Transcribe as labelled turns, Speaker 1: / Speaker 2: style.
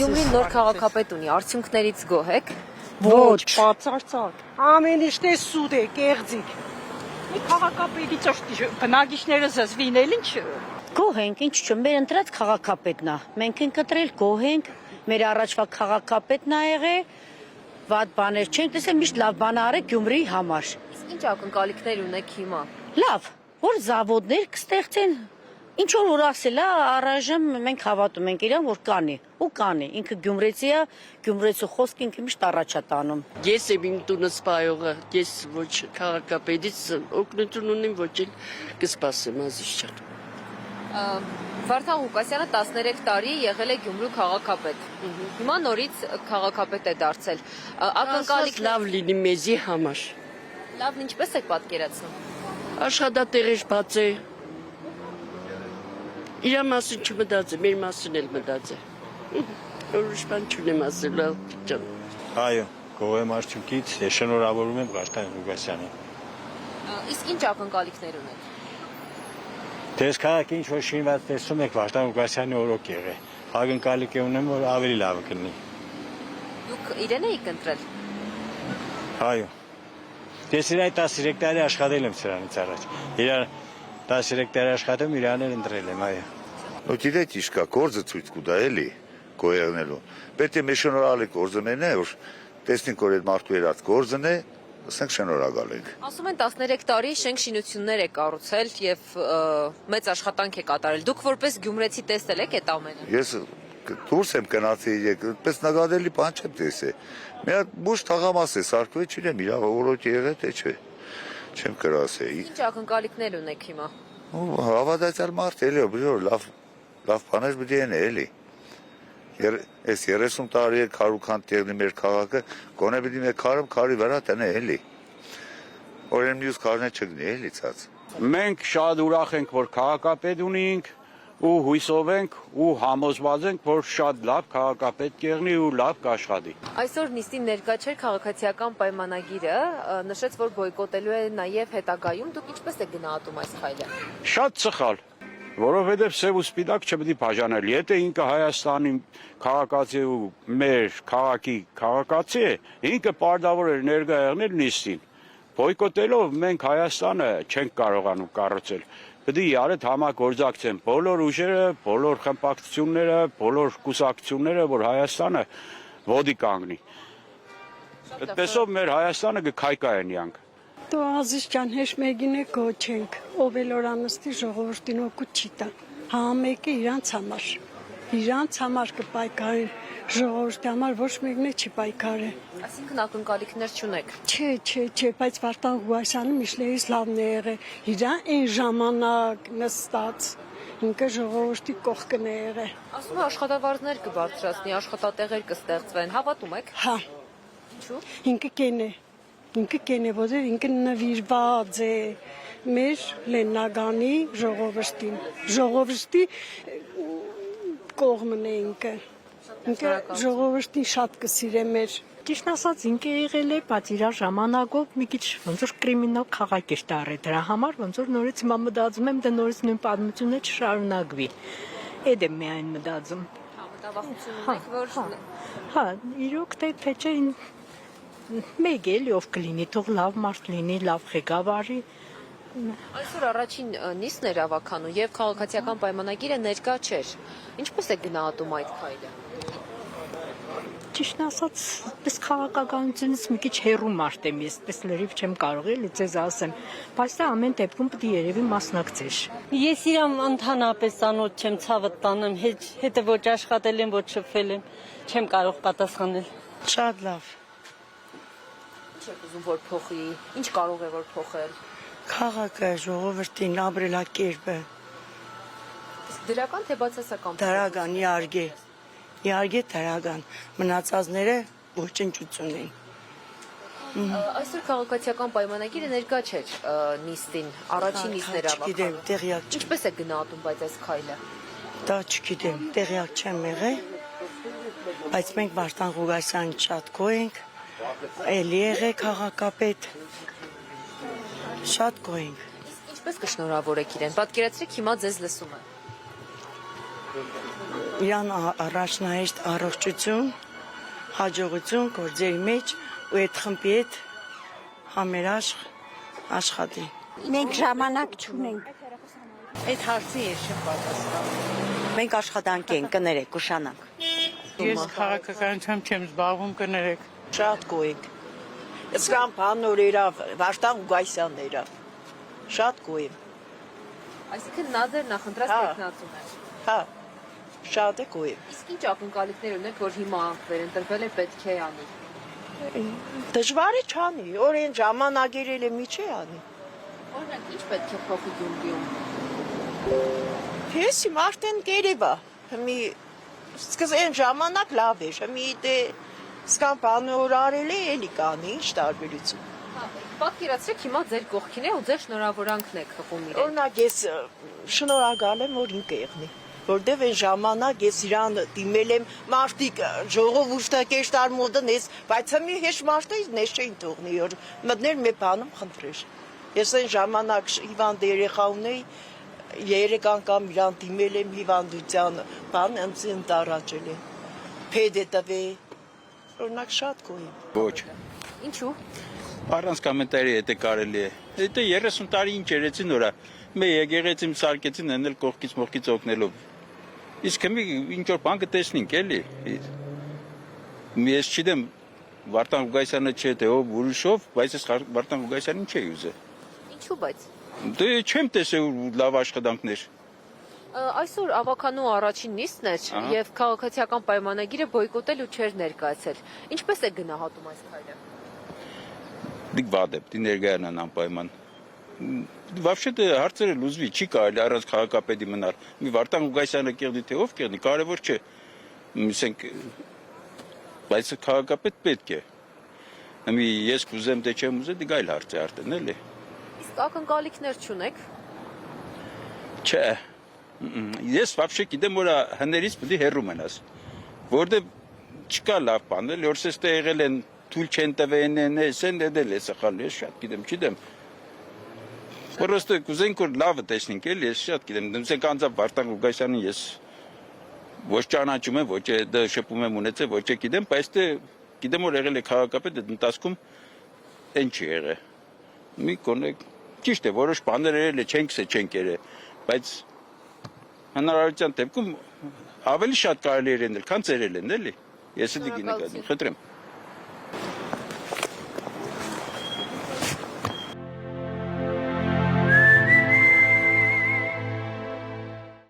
Speaker 1: Գյումրին նոր քաղաքապետ ունի, արդյունքներից գոհ եք։
Speaker 2: Ոչ, բացարձակ։ Ամեն ինչն է սուտ է, կեղծիկ։ Մի քաղաքապետի ճշտի բնակիչները զզվին էլ ինչ։
Speaker 3: Գոհ ենք, ինչ չէ, մեր ընտրած քաղաքապետն է։ Մենք ենք ընտրել, գոհ ենք, մեր առաջվա քաղաքապետն է եղել, վատ բաներ չենք տեսել, միշտ լավ բան արել Գյումրիի համար։
Speaker 1: Իսկ ինչ ակնկալիքներ ունեք հիմա։
Speaker 3: Լավ, որ զավոդներ կստեղծեն, ինչ որ ասել է, առայժմ մենք հավատում ենք իրան, որ կանի, ու կանի, ինքը Գյումրեցի է, Գյումրեցու խոսքը ինքը միշտ առաջ է տանում։
Speaker 4: Ես եմ իմ տունը սպայողը, ես ոչ քաղաքապետից օգնություն ունեմ, ոչ էլ կսպասեմ Ազիզ ջան։
Speaker 1: Վարդան Ղուկասյանը 13 տարի եղել է Գյումրու քաղաքապետ։ Հիմա նորից քաղաքապետ է դարձել։ Ակնկալիք
Speaker 4: լավ լինի մեզի համար։
Speaker 1: Լավն ինչպես եք պատկերացնում։
Speaker 4: Աշխատատեղեր բաց է։ Իր մասին չմտածեմ, մեր մասին էլ մտածեմ։ Ուրիշ բան չունեմ ասել, ջան։
Speaker 5: Այո, գոհ եմ արդյունքից, ես շնորհավորում եմ Վարդան Ղուկասյանին։
Speaker 1: Իսկ ինչ ակնկալիքներ ունեք։
Speaker 5: Դες քաղաքի ինչ որ շինված տեսում եք Վարդան Ղուկասյանի օրոք եղել։ Ակնկալիք ունեմ, որ ավելի լավ կլինի։
Speaker 1: Դուք իրեն եք ընտրել։
Speaker 5: Այո։ Ես իրան 13 տարի աշխատել եմ սրանից առաջ։ Իրան 13 տարի աշխատում, իրան էլ ընտրել եմ, այո։
Speaker 6: Ну գիտեք ինչ կա, գործը ցույց կտա էլի գոյերնելու։ Պետք է մեր շնորհալի գործունեն է, որ տեսնենք որ այդ մարդու երած գործն է, ասենք շնորհակալ ենք։
Speaker 1: Ասում են 13 տարի շենք շինություններ է կառուցել եւ մեծ աշխատանք է կատարել։ Դուք որպես գյումրեցի տեսել եք այդ ամենը։
Speaker 6: Ես դուրս եմ գնացի, այդպես նկատելի բան չեմ տեսել։ Մի հատ բուժ թաղամաս է սարքվել, չունեմ իր որոք եղել թե չէ։ Չեմ կրասել։
Speaker 1: Ինչ ակնկալիքներ ունեք հիմա։
Speaker 6: Հավատացյալ մարդ էլի, լավ բաներ պետք է էլի։ Ես 30 տարի է քարուքան տեղնի մեր քաղաքը, գոնե պիտի մեր քարի վրա տնե էլի։ Օրեն մյուս քարն չգնի էլի ցած։
Speaker 7: Մենք շատ ուրախ ենք, որ քաղաքապետ ունենք ու հույսով ենք ու համոզված ենք, որ շատ լավ քաղաքապետ կեղնի ու լավ կաշխատի։
Speaker 1: Այսօր նիստին ներկա չէր քաղաքացիական պայմանագիրը, նշեց, որ բոյկոտելու է նաև հետագայում, դուք ինչպես եք գնահատում այս խայլը։
Speaker 7: Շատ սխալ, որովհետև սև ու սպիտակ չպետք է բաժանել։ Եթե ինքը Հայաստանի քաղաքացի ու մեր քաղաքի քաղաքացի է, ինքը պարտավոր է ներկա եղնել նիստին։ Բոյկոտելով մենք Հայաստանը չենք կարողանում կառուցել։ Պետք է իրար համագործակցեն բոլոր ուժերը, բոլոր խմբակցությունները, բոլոր կուսակցությունները, որ Հայաստանը ոտի կանգնի։ Այդպեսով մեր Հայաստանը կքայքայեն իրանք։
Speaker 2: Դու Ազիզ ջան, հեշ մեկին է գոչենք, ով էլ օրանստի ժողովրդին օգուտ չի տա։ Համեկը իրանց համար կպայքարեն, ժողովրդի համար ոչ մեկն է չի պայքարե։
Speaker 1: Այսինքն ակնկալիքներ չունեք։
Speaker 2: Չէ, բայց Վարդան Ղուկասյանը միշտերից լավն է եղել։ Իրան այն ժամանակ նստած ինքը ժողովրդի կողքն է եղել։
Speaker 1: Ասում է աշխատավարձներ կբարձրացնի, աշխատատեղեր կստեղծվեն, հավատում եք։
Speaker 2: Հա։
Speaker 1: Ինչու՞։
Speaker 2: Ինքը կեն է, որտեղ ինքը նվիրված է մեր Լեննագանի ժողովրդի կողմն է ինքը ժողովրդին շատ կսիրե մեր։
Speaker 8: Ճիշտ ասած, ինքը եղել է, բայց իր ժամանակով մի քիչ ոնց որ կրիմինալ քաղաք է տարել դրա համար, ոնց որ նորից հիմա մտածում եմ, դե նորից նույն պատմությունը չշարունակվի։ Էդ եմ միայն մտածում։
Speaker 1: Մտավախություն ունեք, որ
Speaker 8: Հա, իրոք թե չէ մեկ էլի ով կլինի, թող լավ մարդ լինի, լավ ղեկավարի։
Speaker 1: Այսօր առաջին նիստն էր ավականու եւ քաղաքացիական պայմանագիրը ներկա չէր։ Ինչպես է գնահատում այդ քայլը։
Speaker 8: Ճիշտ ասած, պես քաղաքականությունից մի քիչ հեռու մարդ եմ, ես պես լրիվ չեմ կարող էլի ձեզ ասեմ, բայց դա ամեն դեպքում պետք է երևի մասնակցես։
Speaker 9: Ես իրան ընդհանրապես ծանոթ չեմ, ցավը տանեմ, հետը ոչ աշխատել եմ, ոչ շփվել եմ, չեմ կարող պատասխանել։
Speaker 3: Շատ լավ։
Speaker 1: Ինչ եք ուզում որ փոխի, ինչ կարող է որ փոխել։
Speaker 3: Քաղաքը, ժողովրդին, ապրելակերպը։
Speaker 1: Իսկ դրական թե բացասական։
Speaker 3: Դրական, իհարկե դրական, մնացածները ոչնչություն են։
Speaker 1: Այսօր քաղաքացիական պայմանագիրը ներկա չէր նիստին, առաջին նիստն էր ավականու։
Speaker 3: Չգիտեմ, տեղյակ չեմ։
Speaker 1: Ինչպես է գնահատում բայց այս քայլը։
Speaker 3: Դա չգիտեմ, տեղյակ չեմ եղել, բայց մենք Վարդան Ղուկասյանին շատ գոհ ենք, էլի եղել քաղաքապետ, շատ գոհ ենք։
Speaker 1: Ինչպես կշնորհավորեք իրեն, պատկերացրեք հիմա ձեզ լսում է։
Speaker 10: Իրան առաջնահերթ առողջություն, հաջողություն գործերի մեջ ու այդ խմբի հետ համերաշխ աշխատի։
Speaker 11: Մենք ժամանակ չունենք։
Speaker 3: Այդ հարցի ես չեմ պատասխանում։ Մենք աշխատանք ենք, կներեք, ուշանանք։
Speaker 12: Ես քաղաքականությամբ չեմ զբաղվում, կներեք։
Speaker 10: Շատ գոհ Սկան Փանորերա, Վարդան Ուգասյաներա։ Շատ գոհ եմ։
Speaker 1: Այսինքն նա ձեր նախընտրած տեխնացուն է։
Speaker 10: Հա, շատ է գոհ եմ։
Speaker 1: Իսկ ինչ ակնկալիքներ ունեք, որ հիմա վերընտրվել է պետք է անի։
Speaker 10: Դժվար է չանի, օրեն ժամանակերել է մի չի անի։
Speaker 1: Օրինակ, ինչ պետք է փոխի Գյումրիում։
Speaker 10: Ես իմ արդեն գերեվա։ Մի սկզբեն ժամանակ լավ էր, մի դե սկան Փանոր արել է, էլի կանի, ինչ տարբերություն։
Speaker 1: Պատկերացրեք հիմա ձեր կողքին է ու ձեր շնորհավորանքն եք խփում իրեն։
Speaker 10: Օրինակ ես շնորհակալ եմ, որ ինքը եղնի, որտեվ այն ժամանակ ես իրան դիմել եմ մարդիկ ժողովուրդը կեշտար մոդն ես, բայց մի հեշ մարդը ես չէին թողնի, որ մտներ մի բանում խնդրեր։ Ես այն ժամանակ հիվանդ երեխա ունեի, 3 անգամ իրան դիմել եմ հիվանդության բան ինձ տարածել է։ Փեդ է տվե։ Օրինակ շատ գոհ եմ։
Speaker 7: Ոչ։
Speaker 1: Ինչու։
Speaker 7: Առանց կոմենտարի հետ է կարելի է։ Դա 30 տարի ինչ երեցին որա։ Մե եկեղեցին սարկեցին անել կողքից մողքից օգնելով։ Իսկ մի ինչ որ բան կտեսնենք էլի։ Ես չգիտեմ Վարդան Ուգասյանը չէ թե ով ուրիշով, բայց ես Վարդան Ուգասյանին չէի ուզել։
Speaker 1: Ինչու բայց։
Speaker 7: Դե չեմ տեսել լավ աշխատանքներ։
Speaker 1: Այսօր ավականու առաջին նիստն էր եւ քաղաքացիական պայմանագիրը բոյկոտել ու չէր ներկայացել։ Ինչպես է գնահատում այս քայլը։
Speaker 7: Դիք վադեպ, դի ներգայանան անպայման։ Вообще-то հարցերը լուզվի չի կարելի առանց քաղաքապետի մնալ։ Մի Վարդան Ուգասյանը կեղնի թե ով կեղնի, կարևոր չէ։ Ասենք բայց քաղաքապետ պետք է։ Մի ես կուզեմ թե չեմ ուզել, դի այլ հարց է արդեն էլի։
Speaker 1: Իսկ ակնկալիքներ չունեք։
Speaker 7: Չէ։ Ես вообще գիտեմ որ հներից պետք է հեռու մնաս։ Որտեղ չկա լավ բան, էլի որ սեստե եղել են թույլ չեն տվեն են, սեն դել է սխալ, ես շատ գիտեմ, չգիտեմ։ Պրոստը կուզենք որ լավը տեսնենք էլի, ես շատ գիտեմ, դեմսեք անձամբ Վարդան Ուգասյանին ես ոչ ճանաչում եմ, ոչ դա շփում եմ ունեցել, ոչ գիտեմ, բայց դե գիտեմ որ եղել է քաղաքապետ այդ ընթացքում այն չի եղել։ Մի կոնեք ճիշտ է, որոշ բաներ եղել է, չենք եղել, բայց հնարավորության դեպքում ավելի շատ կարելի է լինել, քան ծերել են, էլի։ Ես դա գինեմ, խնդրեմ։